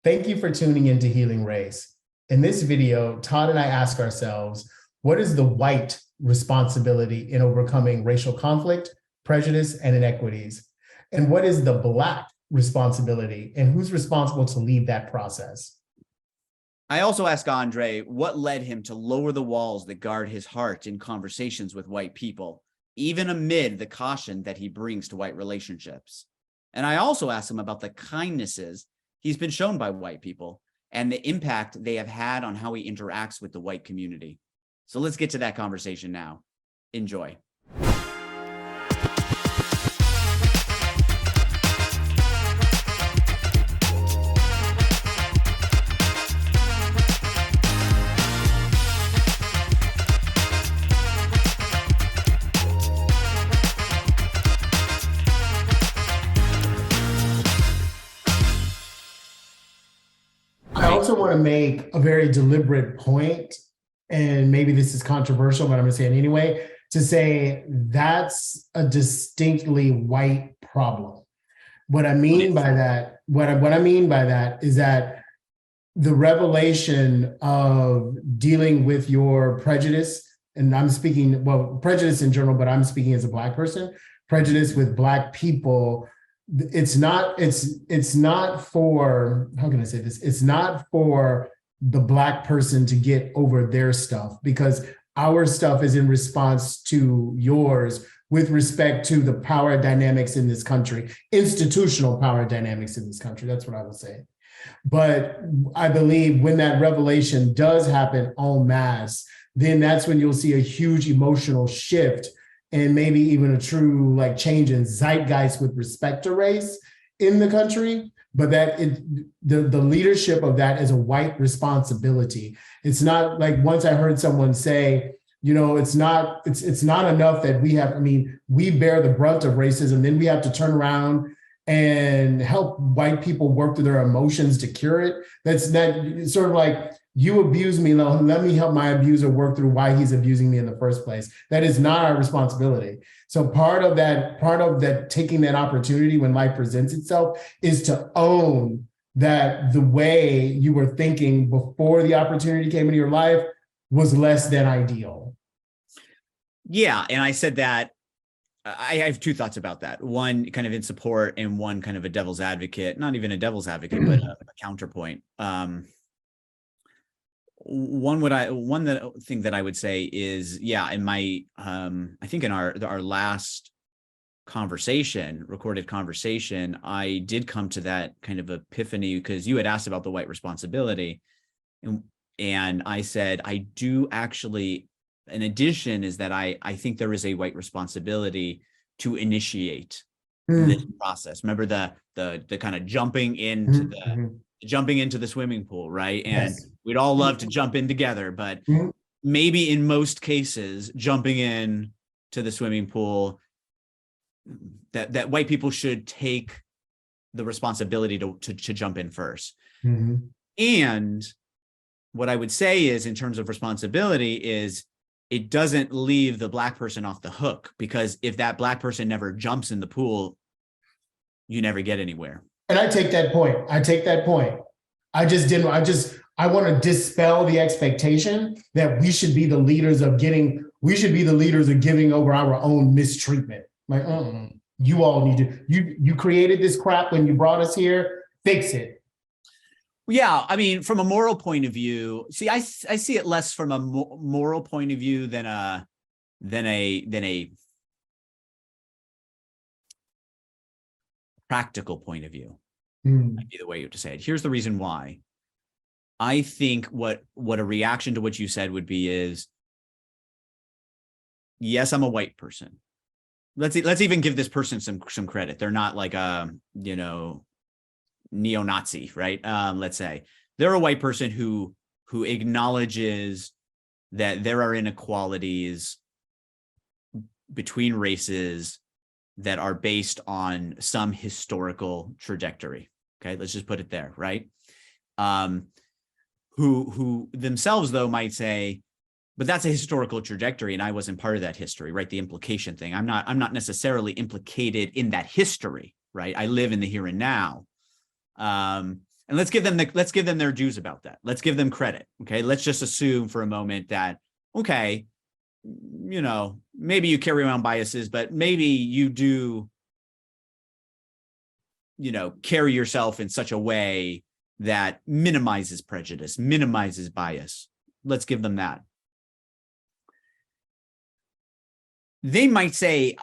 Thank you for tuning into Healing Race. In this video, Todd and I ask ourselves, what is the white responsibility in overcoming racial conflict, prejudice, and inequities? And what is the Black responsibility, and who's responsible to lead that process? I also ask Andre what led him to lower the walls that guard his heart in conversations with white people, even amid the caution that he brings to white relationships. And I also ask him about the kindnesses he's been shown by white people and the impact they have had on how he interacts with the white community. So let's get to that conversation now. Enjoy. I also want to make a very deliberate point, and maybe this is controversial, but I'm going to say it anyway, to say that's a distinctly white problem. What I mean by that, what I mean by that is that the revelation of dealing with your prejudice, and I'm speaking, well, prejudice in general, but I'm speaking as a Black person, prejudice with Black people. It's not for, how can I say this? It's not for the Black person to get over their stuff, because our stuff is in response to yours with respect to the power dynamics in this country, institutional power dynamics in this country. That's what I would say. But I believe when that revelation does happen en masse, then that's when you'll see a huge emotional shift and maybe even a true change in zeitgeist with respect to race in the country. But that the leadership of that is a white responsibility. It's not like, once I heard someone say, it's not enough that we bear the brunt of racism, then we have to turn around and help white people work through their emotions to cure it. That's not sort of like, you abuse me, let me help my abuser work through why he's abusing me in the first place. That is not our responsibility. So part of that taking that opportunity when life presents itself is to own that the way you were thinking before the opportunity came into your life was less than ideal. Yeah, and I said that I have two thoughts about that. One kind of in support and one kind of a devil's advocate, not even a devil's advocate, but a counterpoint. One thing that I would say is, yeah, in my I think in our last recorded conversation, I did come to that kind of epiphany because you had asked about the white responsibility, and I said I do actually. In addition, is that I think there is a white responsibility to initiate this process. Remember the kind of jumping into the swimming pool, right? And yes, we'd all love to jump in together, but maybe in most cases, jumping in to the swimming pool, that white people should take the responsibility to jump in first. And what I would say is, in terms of responsibility, is it doesn't leave the Black person off the hook, because if that Black person never jumps in the pool, you never get anywhere. And I take that point. I want to dispel the expectation that we should be the leaders of giving over our own mistreatment. You all need to, you created this crap when you brought us here, fix it. Yeah, from a moral point of view, see, I see it less from a moral point of view than a practical point of view. Might be the way you have to say it. Here's the reason why. I think what a reaction to what you said would be is, yes, I'm a white person. Let's even give this person some credit. They're not like a neo-Nazi, right? Let's say they're a white person who acknowledges that there are inequalities between races that are based on some historical trajectory. Okay, let's just put it there, right? Who themselves, though, might say, but that's a historical trajectory, and I wasn't part of that history, right? The implication thing. I'm not necessarily implicated in that history, right? I live in the here and now. And let's give them their dues about that. Let's give them credit. Okay. Let's just assume for a moment that, okay, you know, maybe you carry around biases, but maybe you do, you know, carry yourself in such a way that minimizes prejudice, minimizes bias. Let's give them that. They might say,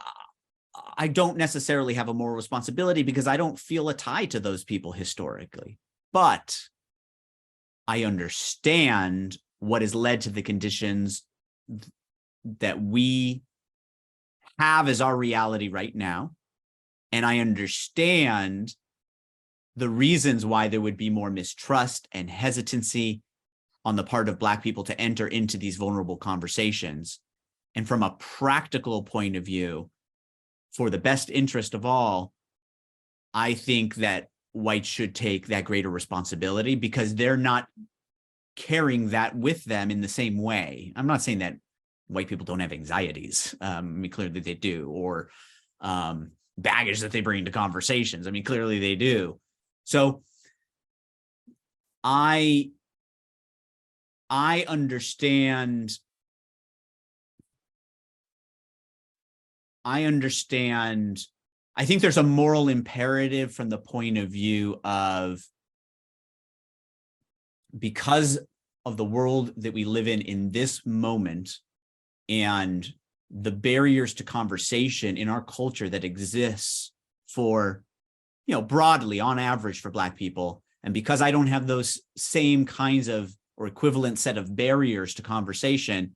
I don't necessarily have a moral responsibility because I don't feel a tie to those people historically, but I understand what has led to the conditions that we have as our reality right now. And I understand the reasons why there would be more mistrust and hesitancy on the part of Black people to enter into these vulnerable conversations. And from a practical point of view, for the best interest of all, I think that whites should take that greater responsibility because they're not carrying that with them in the same way. I'm not saying that white people don't have anxieties. I mean, clearly they do, or baggage that they bring to conversations. I mean, clearly they do. So I understand. I think there's a moral imperative from the point of view of, because of the world that we live in this moment and the barriers to conversation in our culture that exists for, you know, broadly on average for Black people. And because I don't have those same kinds of or equivalent set of barriers to conversation,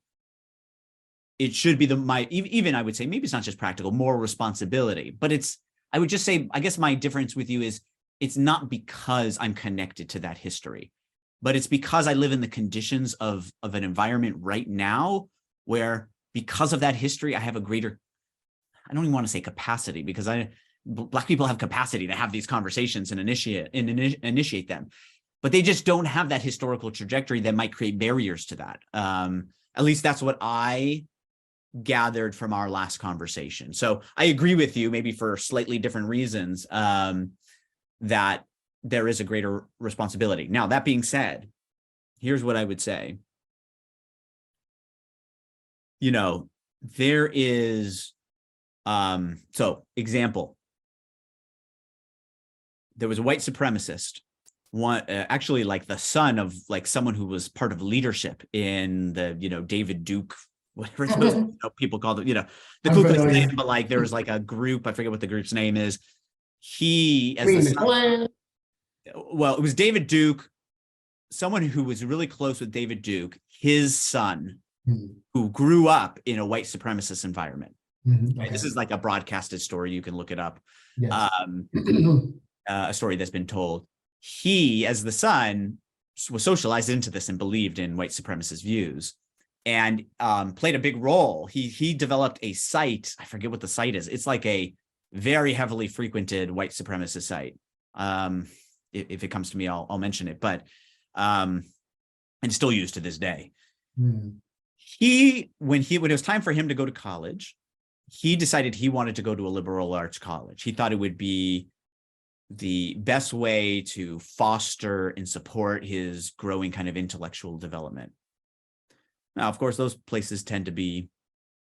it should be even I would say, maybe it's not just practical, moral responsibility, but I would just say, I guess my difference with you is it's not because I'm connected to that history, but it's because I live in the conditions of an environment right now where, because of that history, I have a greater, I don't even want to say capacity, because Black people have capacity to have these conversations and initiate them, but they just don't have that historical trajectory that might create barriers to that. At least that's what I gathered from our last conversation. So I agree with you, maybe for slightly different reasons, that there is a greater responsibility. Now, that being said, here's what I would say. You know, there is, so example, there was a white supremacist, actually like the son of like someone who was part of leadership in the, you know, David Duke, whatever those people called it, you know, the Ku Klux Klan, but like there was like a group, I forget what the group's name is. He, as the son, well, it was David Duke, someone who was really close with David Duke, his son, who grew up in a white supremacist environment. Okay. This is like a broadcasted story. You can look it up. Yes. A story that's been told. He, as the son, was socialized into this and believed in white supremacist views, and played a big role. He developed a site. I forget what the site is. It's like a very heavily frequented white supremacist site. If it comes to me, I'll mention it. But and still used to this day. When it was time for him to go to college, he decided he wanted to go to a liberal arts college. He thought it would be the best way to foster and support his growing kind of intellectual development. Now, of course, those places tend to be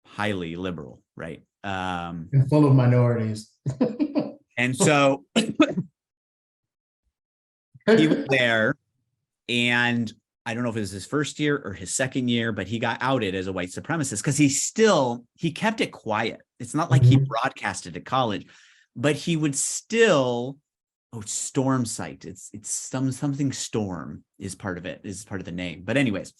highly liberal, right? And full of minorities. And so he was there, and I don't know if it was his first year or his second year, but he got outed as a white supremacist because he kept it quiet. It's not like he broadcasted at college, but he would still, Storm Site. It's something Storm is part of it, is part of the name. But anyways,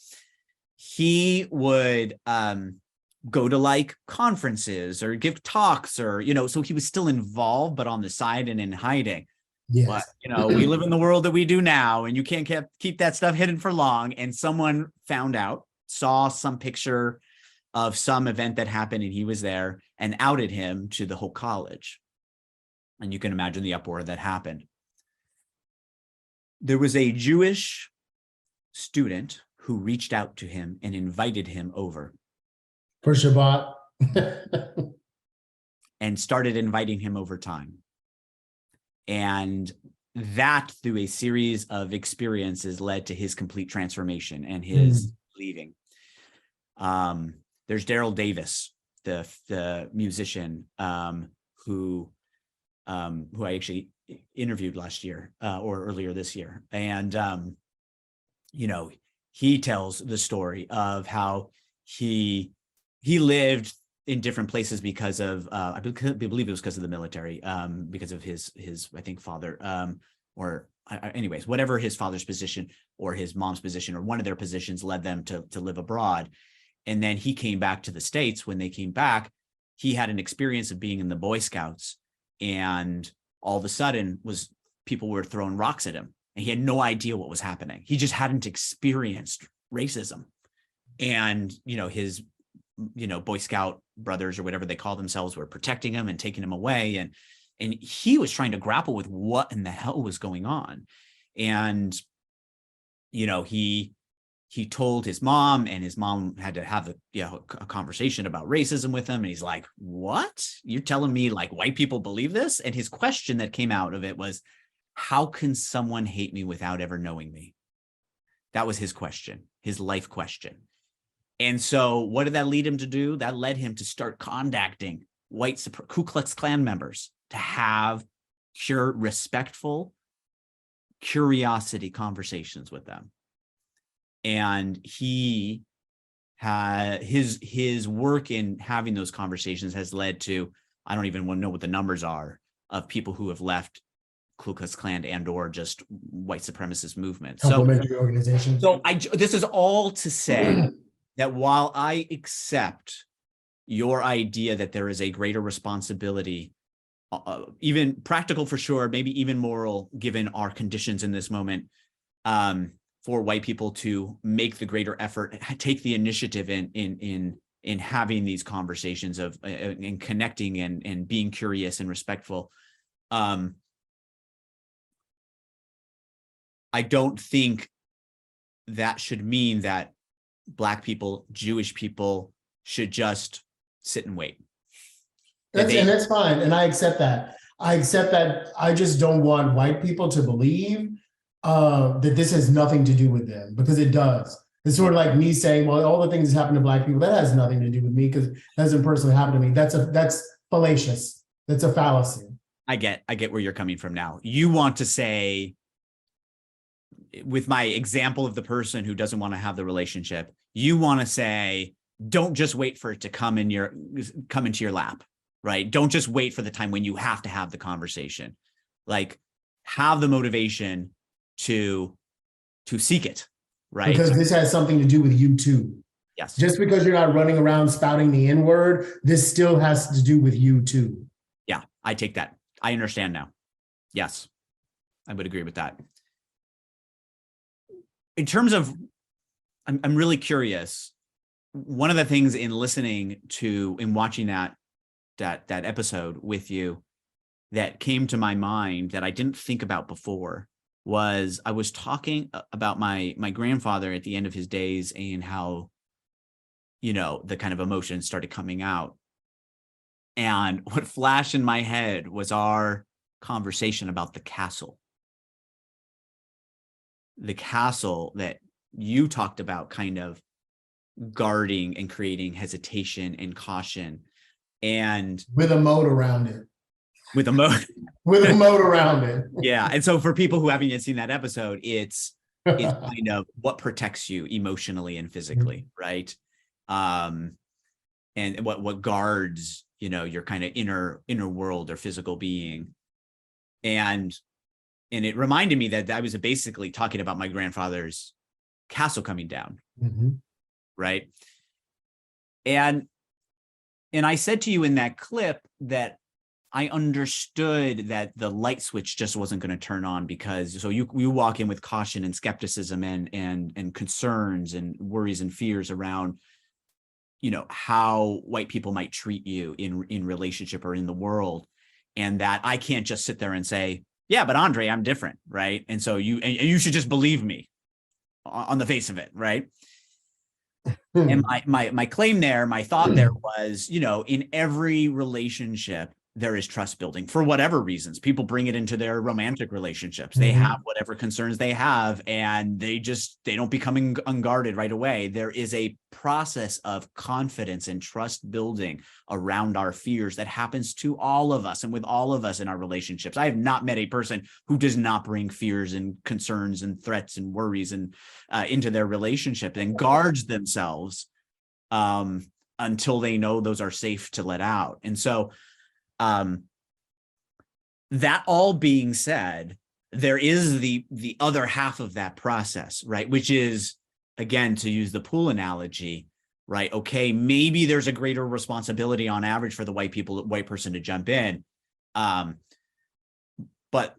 he would go to like conferences or give talks, or, you know, so he was still involved, but on the side and in hiding. Yes. But, you know, we live in the world that we do now, and you can't keep that stuff hidden for long. And someone found out, saw some picture of some event that happened, and he was there, and outed him to the whole college. And you can imagine the uproar that happened. There was a Jewish student who reached out to him and invited him over. For Shabbat. And started inviting him over time. And that through a series of experiences led to his complete transformation and his leaving. There's Daryl Davis, the musician, who I actually interviewed last year or earlier this year. And, he tells the story of how he lived in different places because of, I believe it was because of the military, because of his, I think, father, anyways, whatever his father's position or his mom's position or one of their positions led them to live abroad. And then he came back to the States. When they came back, he had an experience of being in the Boy Scouts, and all of a sudden people were throwing rocks at him, and he had no idea what was happening. He just hadn't experienced racism. And, his, Boy Scout brothers or whatever they call themselves were protecting him and taking him away. And he was trying to grapple with what in the hell was going on. And, he told his mom, and his mom had to have a conversation about racism with him. And he's like, what? You're telling me like white people believe this? And his question that came out of it was, how can someone hate me without ever knowing me? That was his question, his life question. And so what did that lead him to do? That led him to start contacting white Ku Klux Klan members to have respectful curiosity conversations with them. And he had his work in having those conversations has led to, I don't even want to know what the numbers are of people who have left Ku Klux Klan and or just white supremacist movements. Complementary organizations. So this is all to say that while I accept your idea that there is a greater responsibility, even practical for sure, maybe even moral, given our conditions in this moment, for white people to make the greater effort, take the initiative in having these conversations of in connecting and being curious and respectful. I don't think that should mean that Black people, Jewish people should just sit and wait. And that's fine. And I accept that. I just don't want white people to believe that this has nothing to do with them, because it does. It's sort of like me saying, well, all the things that happen to Black people, that has nothing to do with me because it doesn't personally happen to me. That's fallacious. That's a fallacy. I get where you're coming from now. You want to say, with my example of the person who doesn't want to have the relationship, you want to say, don't just wait for it to come into your lap, right? Don't just wait for the time when you have to have the conversation. Like, have the motivation to seek it, right? Because this has something to do with you too. Yes. Just because you're not running around spouting the N-word, this still has to do with you too. Yeah, I take that. I understand now. Yes, I would agree with that. In terms of, I'm really curious. One of the things in watching that episode with you that came to my mind that I didn't think about before was I was talking about my grandfather at the end of his days and how, the kind of emotions started coming out. And what flashed in my head was our conversation about the castle. The castle that you talked about kind of guarding and creating hesitation and caution. And with a moat around it. With a moat. With a moat around it. Yeah. And so for people who haven't yet seen that episode, it's kind of what protects you emotionally and physically, right? And what guards, your kind of inner world or physical being. And it reminded me that I was basically talking about my grandfather's castle coming down, right? And I said to you in that clip that I understood that the light switch just wasn't going to turn on, because so you walk in with caution and skepticism and concerns and worries and fears around, how white people might treat you in relationship or in the world, and that I can't just sit there and say, yeah, but Andre, I'm different, right? And so you should just believe me on the face of it, right? And my claim there, my thought there was, in every relationship, there is trust building for whatever reasons. People bring it into their romantic relationships. They have whatever concerns they have, and they don't become unguarded right away. There is a process of confidence and trust building around our fears that happens to all of us and with all of us in our relationships. I have not met a person who does not bring fears and concerns and threats and worries and into their relationship and guards themselves until they know those are safe to let out. And so that all being said, there is the other half of that process, right? Which is, again, to use the pool analogy, right? Okay, maybe there's a greater responsibility on average for the white person to jump in. But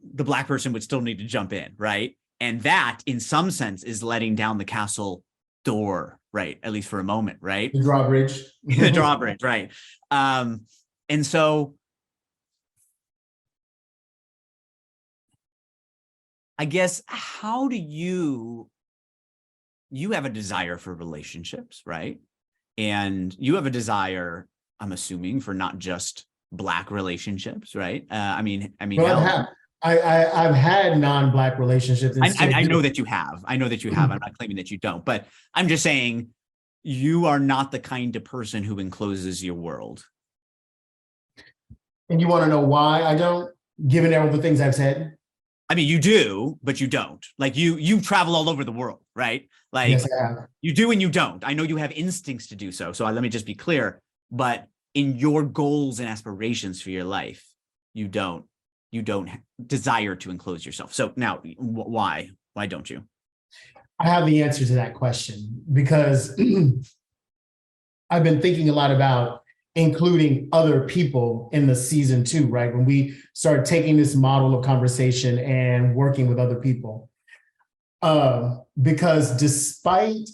the Black person would still need to jump in, right? And that, in some sense, is letting down the castle door, right? At least for a moment, right? The drawbridge. The drawbridge, right? And so I guess, how do you have a desire for relationships, right? And you have a desire, I'm assuming, for not just Black relationships, right? Well, I've had non-Black relationships. And I know that you have. I know that you have. I'm not claiming that you don't, but I'm just saying you are not the kind of person who encloses your world. And you want to know why I don't, given all the things I've said? I mean, you do, but you don't. Like you travel all over the world, right? Like, yes, I have. You do and you don't. I know you have instincts to do so. So let me just be clear. But in your goals and aspirations for your life, you don't desire to enclose yourself. So now, why? Why don't you? I have the answer to that question because I've been thinking a lot about including other people in the season 2, right? When we start taking this model of conversation and working with other people. Because despite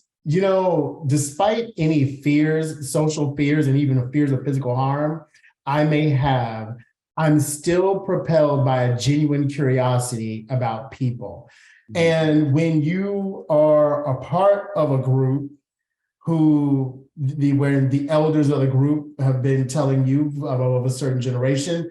any fears, social fears, and even fears of physical harm I may have, I'm still propelled by a genuine curiosity about people. And when you are a part of a group where the elders of the group have been telling you of a certain generation,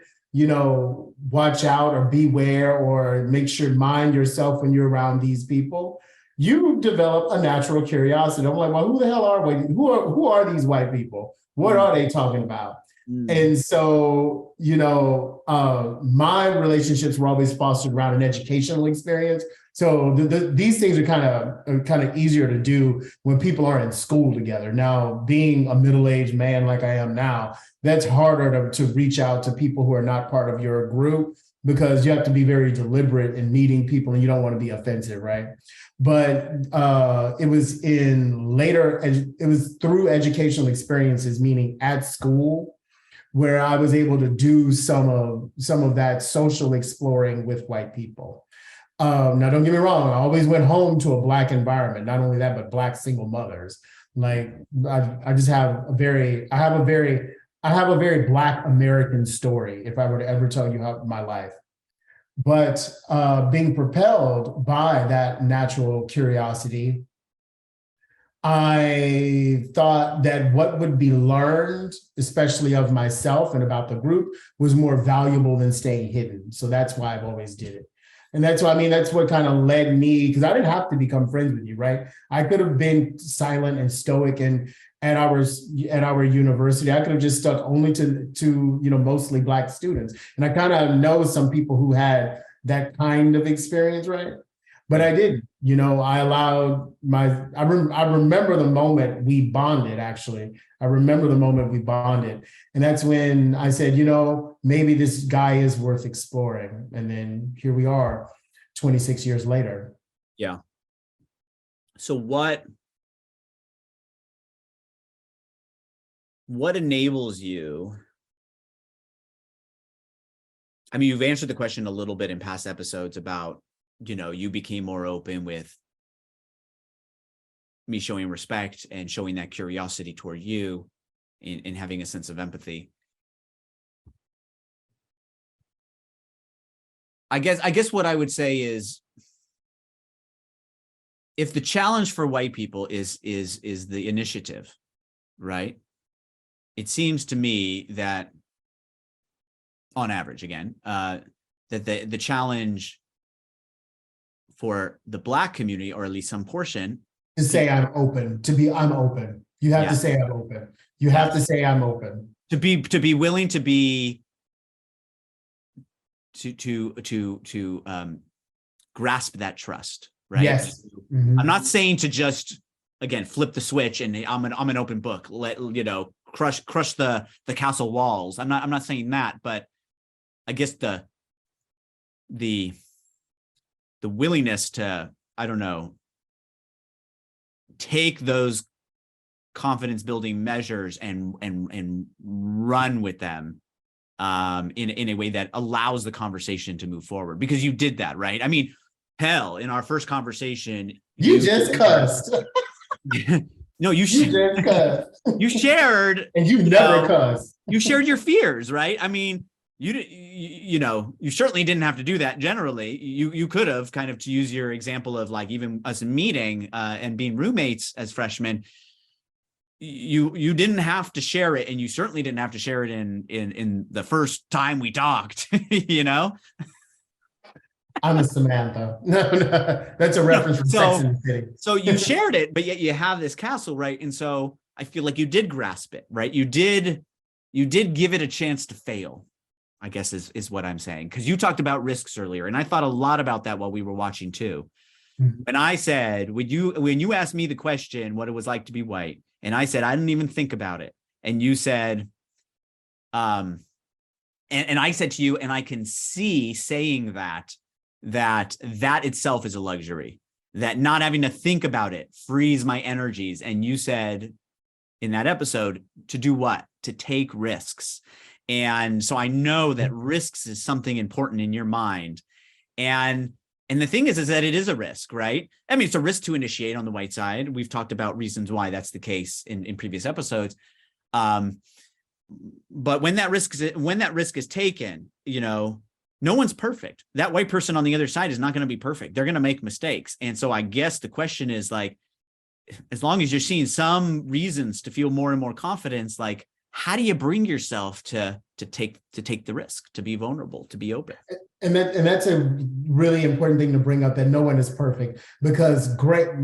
watch out or beware or make sure mind yourself when you're around these people, you develop a natural curiosity. I'm like, well, who the hell are we? Who are these white people? What are they talking about? And so, my relationships were always fostered around an educational experience. So these things are kind of easier to do when people are in school together. Now, being a middle-aged man like I am now, that's harder to reach out to people who are not part of your group because you have to be very deliberate in meeting people and you don't want to be offensive, right? But it was through educational experiences, meaning at school, where I was able to do some of that social exploring with white people. Now, don't get me wrong. I always went home to a Black environment. Not only that, but Black single mothers. Like I have a very Black American story. If I were to ever tell you my life, but being propelled by that natural curiosity, I thought that what would be learned, especially of myself and about the group, was more valuable than staying hidden. So that's why I've always did it. And that's what kind of led me, because I didn't have to become friends with you, right? I could have been silent and stoic and at our university. I could have just stuck only to mostly Black students. And I kind of know some people who had that kind of experience, right? But I didn't. I allowed I remember the moment we bonded, actually. I remember the moment we bonded. And that's when I said, maybe this guy is worth exploring. And then here we are 26 years later. Yeah. So what enables you? I mean, you've answered the question a little bit in past episodes about, you became more open with me showing respect and showing that curiosity toward you and having a sense of empathy. I guess what I would say is, if the challenge for white people is the initiative, right? It seems to me that on average, again, that the challenge for the Black community, or at least some portion, To say I'm open, I'm open. You have to say I'm open. You have to say I'm open. To be willing to be to grasp that trust, right? Yes. Mm-hmm. I'm not saying to just, again, flip the switch and I'm an open book. Let crush the castle walls. I'm not saying that, but I guess the willingness to, I don't know, take those confidence building measures and run with them in a way that allows the conversation to move forward, because you did that, right? I mean, hell, in our first conversation, you just cussed. No, you just cussed. You shared, and you never cussed. You shared your fears, right? I mean, you certainly didn't have to do that. Generally, you could have, kind of, to use your example of like even us meeting and being roommates as freshmen, you didn't have to share it, and you certainly didn't have to share it in the first time we talked. I'm a Samantha. No, that's a reference from Sex and the City. So you shared it, but yet you have this castle, right? And so I feel like you did grasp it, right? You did give it a chance to fail, I guess is what I'm saying. Because you talked about risks earlier, and I thought a lot about that while we were watching too. Mm-hmm. When I said, when you asked me the question, what it was like to be white, and I said, I didn't even think about it. And you said, and I said to you, and I can see saying that itself is a luxury, that not having to think about it frees my energies. And you said in that episode, to do what? To take risks. And so I know that risks is something important in your mind. And the thing is that it is a risk, right? I mean, it's a risk to initiate on the white side. We've talked about reasons why that's the case in previous episodes. But when that risk is taken, no one's perfect. That white person on the other side is not going to be perfect. They're going to make mistakes. And so I guess the question is, like, as long as you're seeing some reasons to feel more and more confidence, like, how do you bring yourself to take the risk, to be vulnerable, to be open? And that's a really important thing to bring up, that no one is perfect, because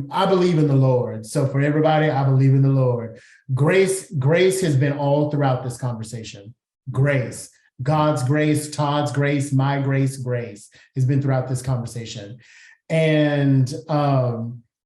I believe in the Lord. So for everybody, I believe in the Lord. Grace has been all throughout this conversation. Grace, God's grace, Todd's grace, my grace has been throughout this conversation. And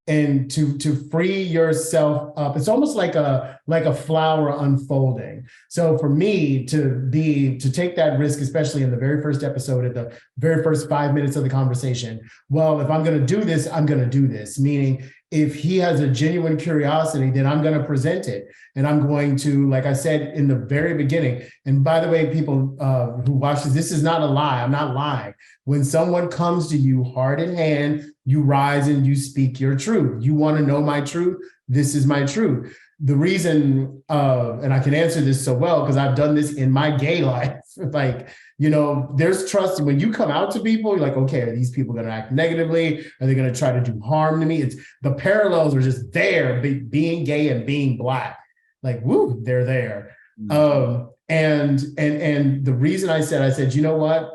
to free yourself up, it's almost like a flower unfolding. So for me to take that risk, especially in the very first episode, at the very first 5 minutes of the conversation, well, if I'm going to do this, I'm going to do this. Meaning, if he has a genuine curiosity, then I'm going to present it. And I'm going to, like I said in the very beginning, and by the way, people who watch this is not a lie. I'm not lying. When someone comes to you heart in hand, you rise and you speak your truth. You want to know my truth? This is my truth. The reason, and I can answer this so well because I've done this in my gay life, like, there's trust. When you come out to people, you're like, okay, are these people going to act negatively? Are they going to try to do harm to me? It's the parallels are just there, being gay and being Black. Like, woo, they're there. Mm-hmm. And the reason I said, you know what?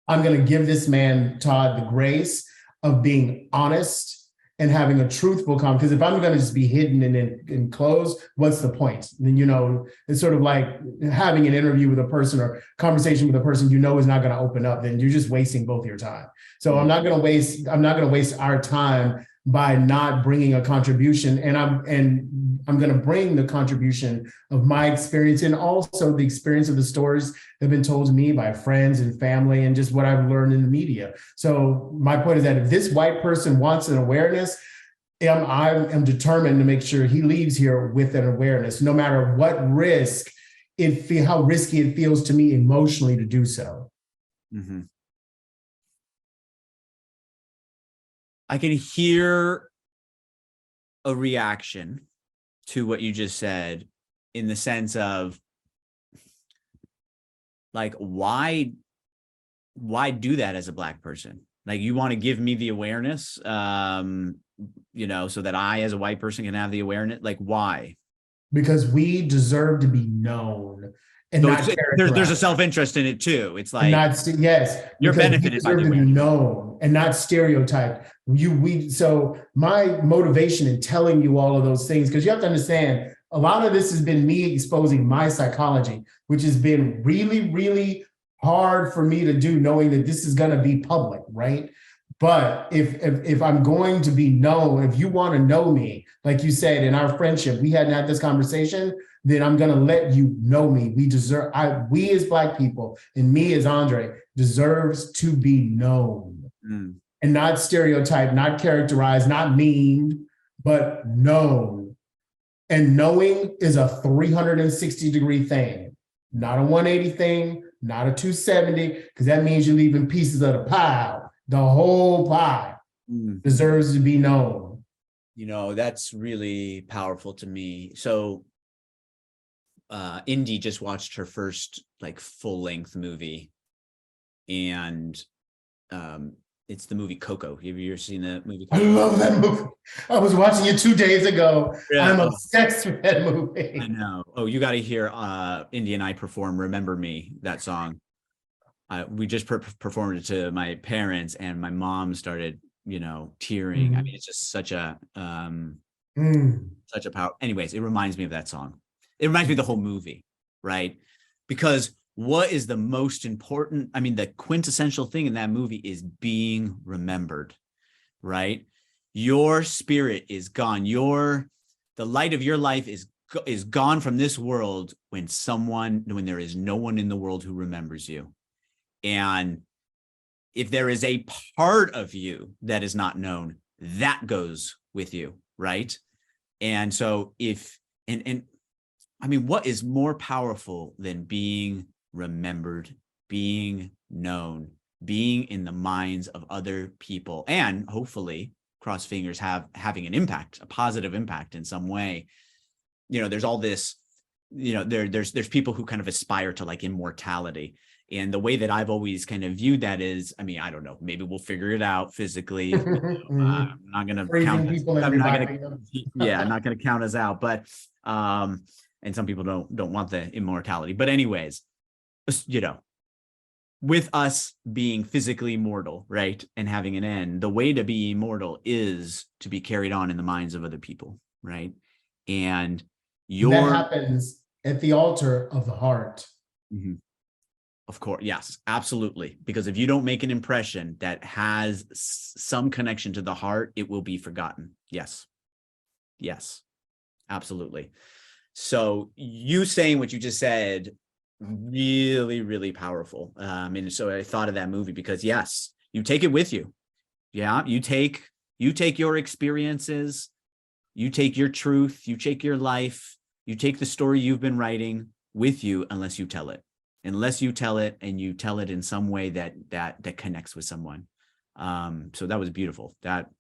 I'm going to give this man, Todd, the grace of being honest and having a truthful comment. Because if I'm going to just be hidden and enclosed, what's the point? Then, it's sort of like having an interview with a person or conversation with a person is not going to open up. Then you're just wasting both your time. So I'm not going to waste our time by not bringing a contribution. And I'm going to bring the contribution of my experience, and also the experience of the stories that have been told to me by friends and family, and just what I've learned in the media. So my point is that if this white person wants an awareness, I am determined to make sure he leaves here with an awareness, no matter what how risky it feels to me emotionally to do so. Mm-hmm. I can hear a reaction to what you just said, in the sense of, like, why do that as a Black person? Like, you want to give me the awareness, so that I, as a white person, can have the awareness. Like, why? Because we deserve to be known. and So not there's a characterized. self-interest in it too. It's And like not yes, you're because we benefited by deserve the to be awareness. known and not stereotyped. So my motivation in telling you all of those things, because you have to understand, a lot of this has been me exposing my psychology, which has been really, really hard for me to do, knowing that this is going to be public, right? But if I'm going to be known, if you want to know me, like you said, in our friendship, we hadn't had this conversation, then I'm going to let you know me. We as Black people, and me as Andre, deserves to be known and not stereotyped, not characterized, not memed, but known. And knowing is a 360-degree thing, not a 180 thing, not a 270, because that means you're leaving pieces of the pile. The whole pie deserves to be known. You know, that's really powerful to me. So Indy just watched her first like full-length movie, and it's the movie Coco. Have you ever seen the movie Coco? I love that movie. I was watching it 2 days ago. Yeah. I'm obsessed with that movie. I know. Oh, you got to hear Indy and I perform "Remember Me," that song. We just performed it to my parents, and my mom started, tearing. I mean, it's just such a power. Anyways, it reminds me of that song. It reminds me of the whole movie, right? Because what is the most important? I mean, the quintessential thing in that movie is being remembered, right? Your spirit is gone. The light of your life is gone from this world when there is no one in the world who remembers you. And if there is a part of you that is not known, that goes with you, right? And so I mean, what is more powerful than being remembered, being known, being in the minds of other people, and hopefully, cross fingers, having an impact, a positive impact in some way? There's all this, there's people who kind of aspire to like immortality. And the way that I've always kind of viewed that is, I mean, I don't know, maybe we'll figure it out physically. I'm not going to count people. I'm not going to count us out, but, and some people don't want the immortality, but anyways, with us being physically mortal, right, and having an end, the way to be immortal is to be carried on in the minds of other people, right? And that happens at the altar of the heart. Mm-hmm. Of course, yes, absolutely. Because if you don't make an impression that has some connection to the heart, it will be forgotten. Yes, absolutely. So you saying what you just said, really, really powerful. And so I thought of that movie because yes, you take it with you. Yeah, you take your experiences, you take your truth, you take your life, you take the story you've been writing with you, unless you tell it. Unless you tell it, and you tell it in some way that connects with someone. So that was beautiful. That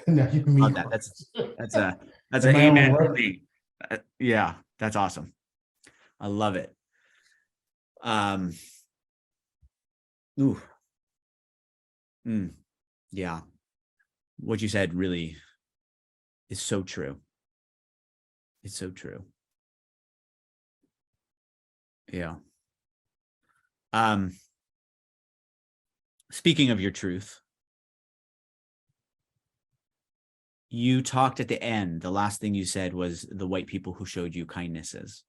love that. That's an amen for me. Yeah, that's awesome. I love it. Yeah. What you said really is so true. It's so true. Yeah. Speaking of your truth, you talked at the end, the last thing you said was the white people who showed you kindnesses.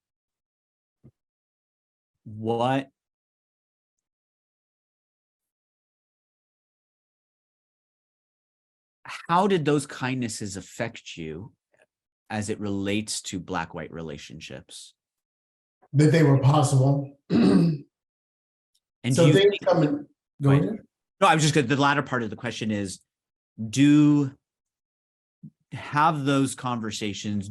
How did those kindnesses affect you as it relates to Black-white relationships? That they were possible. And so things coming. Go ahead. No, I was just the latter part of the question is, do those conversations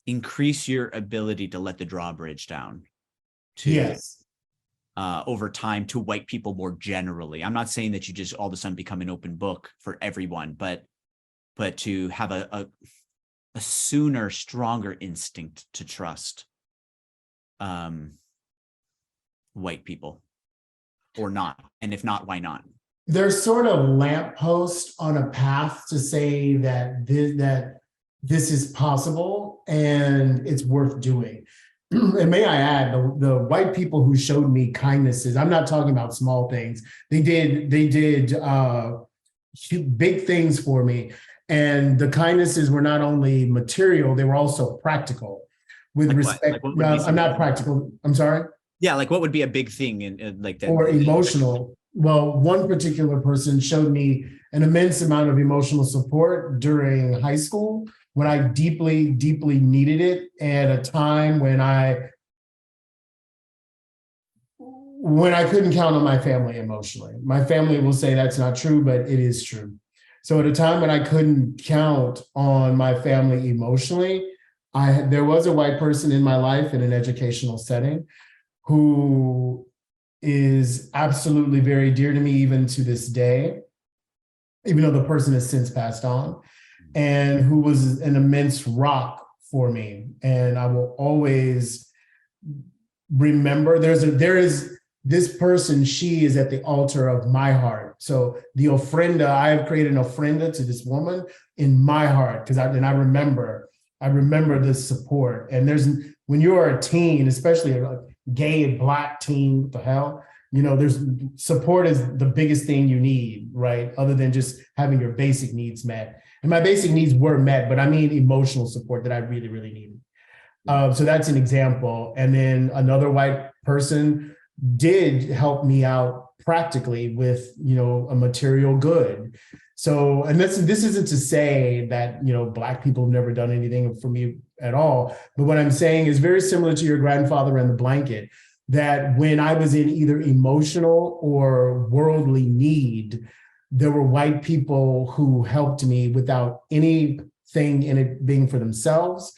increase your ability to let the drawbridge down to yes over time to white people more generally? I'm not saying that you just all of a sudden become an open book for everyone, but to have a sooner, stronger instinct to trust white people, or not, and if not, why not? There's sort of lamppost on a path to say that this is possible and it's worth doing. And may I add, the white people who showed me kindnesses, I'm not talking about small things. They did big things for me. And the kindnesses were not only material, they were also practical. With Like what? respect, Like what would be no, I'm not something? practical. I'm sorry. Yeah, like what would be a big thing in like that? Or emotional. Well, one particular person showed me an immense amount of emotional support during high school when I deeply, deeply needed it at a time when I couldn't count on my family emotionally. My family will say that's not true, but it is true. So at a time when I couldn't count on my family emotionally, there was a white person in my life in an educational setting who is absolutely very dear to me even to this day, even though the person has since passed on, and who was an immense rock for me. And I will always remember there is this person, she is at the altar of my heart. So the ofrenda, I have created an ofrenda to this woman in my heart because I remember this support. And when you're a teen, especially a gay Black teen, what the hell, there's support is the biggest thing you need, right? Other than just having your basic needs met. And my basic needs were met, but I mean emotional support that I really, really needed. So that's an example. And then another white person did help me out practically with, a material good. So, and this isn't to say that, Black people have never done anything for me at all. But what I'm saying is very similar to your grandfather and the blanket, that when I was in either emotional or worldly need, there were white people who helped me without anything in it being for themselves.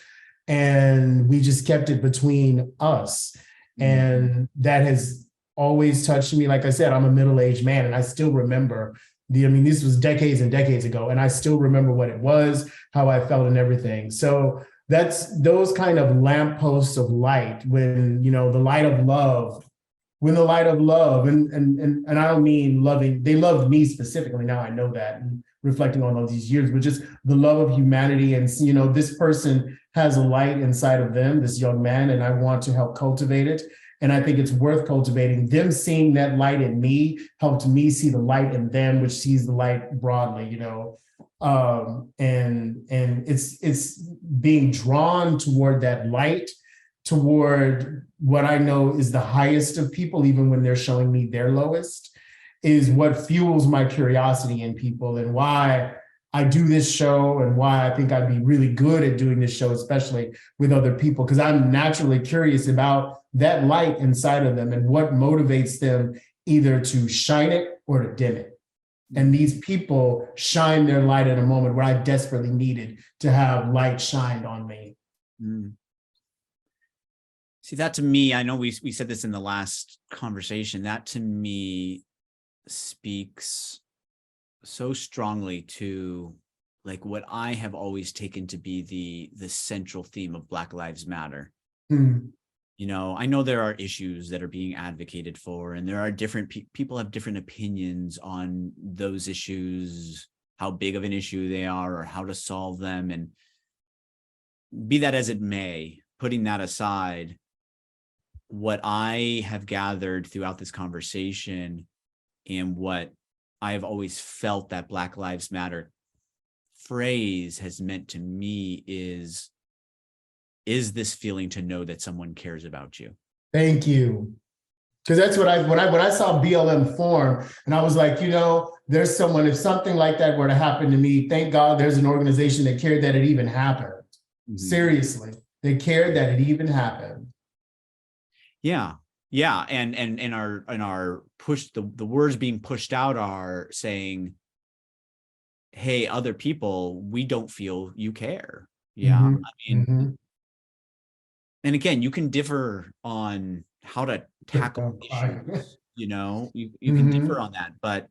And we just kept it between us. And that has always touched me. Like I said, I'm a middle-aged man and I still remember this was decades and decades ago. And I still remember what it was, how I felt and everything. So that's those kind of lampposts of light when, the light of love, and I don't mean loving, they loved me specifically. Now I know that and reflecting on all these years, but just the love of humanity. And, this person has a light inside of them, this young man, and I want to help cultivate it. And I think it's worth cultivating. Them seeing that light in me helped me see the light in them, which sees the light broadly, and it's being drawn toward that light, toward what I know is the highest of people, even when they're showing me their lowest, is what fuels my curiosity in people and why I do this show and why I think I'd be really good at doing this show, especially with other people, because I'm naturally curious about that light inside of them and what motivates them either to shine it or to dim it. And these people shine their light at a moment where I desperately needed to have light shined on me. See, that to me, I know we said this in the last conversation, that to me speaks so strongly to like what I have always taken to be the central theme of Black Lives Matter. I know there are issues that are being advocated for, and there are different people have different opinions on those issues, how big of an issue they are, or how to solve them. And be that as it may, putting that aside, what I have gathered throughout this conversation and what I have always felt that Black Lives Matter phrase has meant to me is this feeling to know that someone cares about you. Thank you. Because that's what when I saw BLM form, and I was like, there's someone, if something like that were to happen to me, thank God there's an organization that cared that it even happened. Seriously, they cared that it even happened. Yeah. And our push, the words being pushed out are saying, hey, other people, we don't feel you care. Yeah. I mean, and again, you can differ on how to tackle issues, you can differ on that, but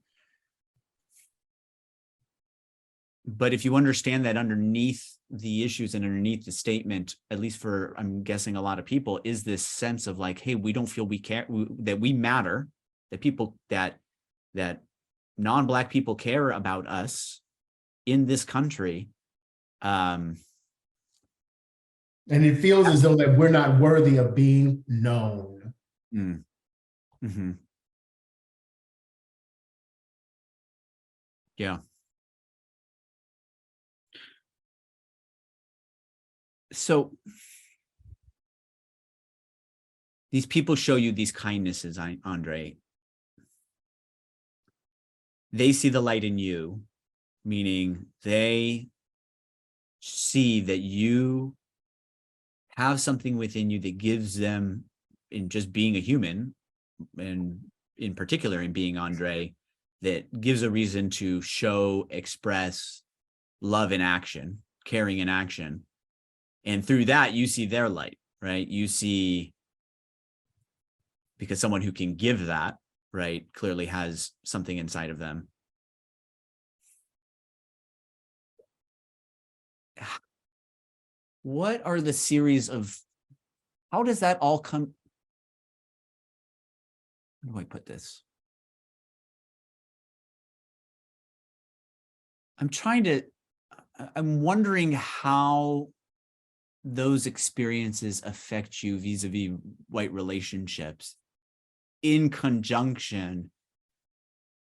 if you understand that underneath the issues and underneath the statement, at least for, I'm guessing a lot of people, is this sense of like, hey, we don't feel we care, that we matter, that people, that non-Black people care about us in this country. And it feels as though that we're not worthy of being known. Mm. Mm-hmm. Yeah. So these people show you these kindnesses, Andre. They see the light in you, meaning they see that you have something within you that gives them, in just being a human, and in particular in being Andre, that gives a reason to show, express love in action, caring in action. And through that, you see their light, right? You see, because someone who can give that, right, clearly has something inside of them. What are the series of, how does that all come? How do I put this? I'm wondering how those experiences affect you vis-a-vis white relationships in conjunction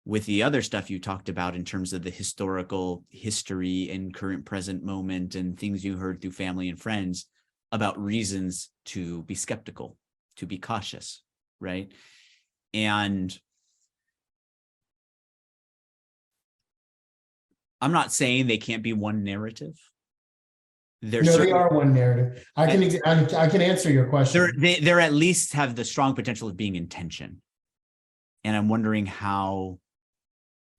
with the other stuff you talked about in terms of the historical history and current present moment and things you heard through family and friends about reasons to be skeptical, to be cautious, right? And I'm not saying they can't be one narrative. No, they are one narrative. I can answer your question. They're at least have the strong potential of being in tension. And I'm wondering how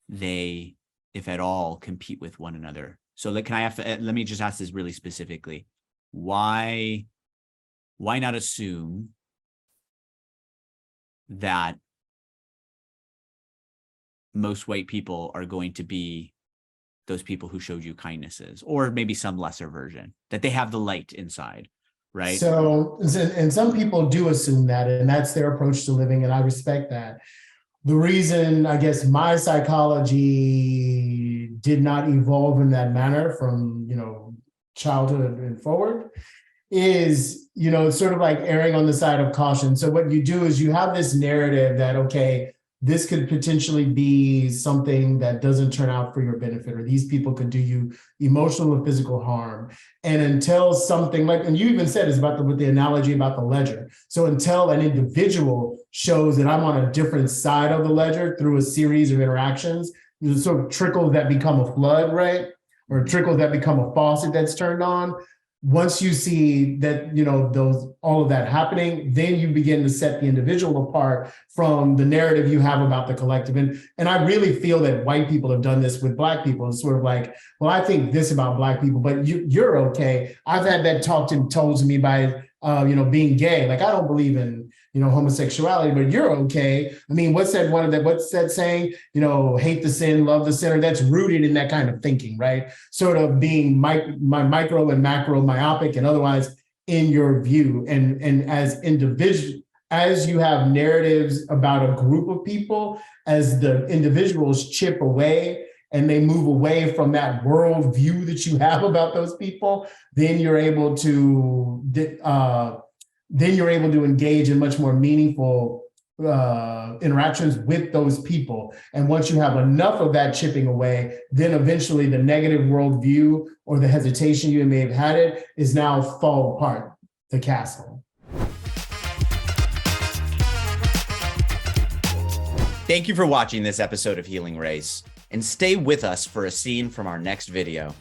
they, if at all, compete with one another. So let me just ask this really specifically. Why not assume that most white people are going to be those people who showed you kindnesses, or maybe some lesser version, that they have the light inside, right? So, and some people do assume that, and that's their approach to living, and I respect that. The reason, I guess, my psychology did not evolve in that manner from, childhood and forward is, it's sort of like erring on the side of caution. So what you do is you have this narrative that, okay, this could potentially be something that doesn't turn out for your benefit, or these people could do you emotional or physical harm. And until something like, and you even said it's with the analogy about the ledger. So until an individual shows that I'm on a different side of the ledger through a series of interactions, there's sort of trickles that become a flood, right? Or trickles that become a faucet that's turned on. Once you see that, all of that happening, then you begin to set the individual apart from the narrative you have about the collective. And I really feel that white people have done this with Black people. It's sort of like, well, I think this about Black people, but you're okay. I've had that told to me by, being gay. Like, I don't believe in, homosexuality, but you're okay. I mean, what's that saying? Hate the sin, love the sinner. That's rooted in that kind of thinking, right? Sort of being micro and macro myopic and otherwise in your view. And as individual, as you have narratives about a group of people, as the individuals chip away and they move away from that world view that you have about those people, then you're able to engage in much more meaningful interactions with those people. And once you have enough of that chipping away, then eventually the negative worldview or the hesitation you may have had it is now fall apart, the castle. Thank you for watching this episode of Healing Race, and stay with us for a scene from our next video.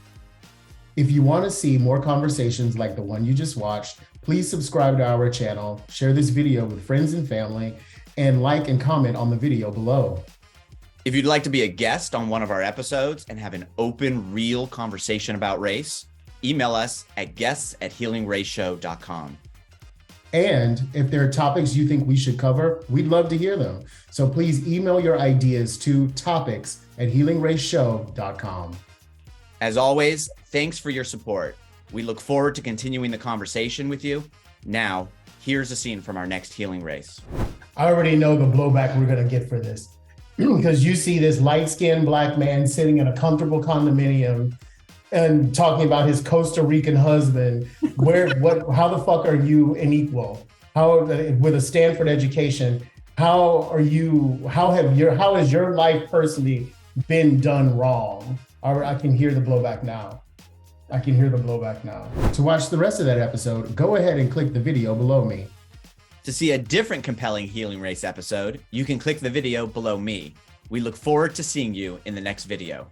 If you want to see more conversations like the one you just watched, please subscribe to our channel, share this video with friends and family, and like and comment on the video below. If you'd like to be a guest on one of our episodes and have an open, real conversation about race, email us at guests@healingraceshow.com. And if there are topics you think we should cover, we'd love to hear them. So please email your ideas to topics@healingraceshow.com. As always, thanks for your support. We look forward to continuing the conversation with you. Now, here's a scene from our next Healing Race. I already know the blowback we're going to get for this because you see this light-skinned Black man sitting in a comfortable condominium and talking about his Costa Rican husband how the fuck are you unequal? How, with a Stanford education, how has your life personally been done wrong? I can hear the blowback now. To watch the rest of that episode, go ahead and click the video below me. To see a different compelling Healing Race episode, you can click the video below me. We look forward to seeing you in the next video.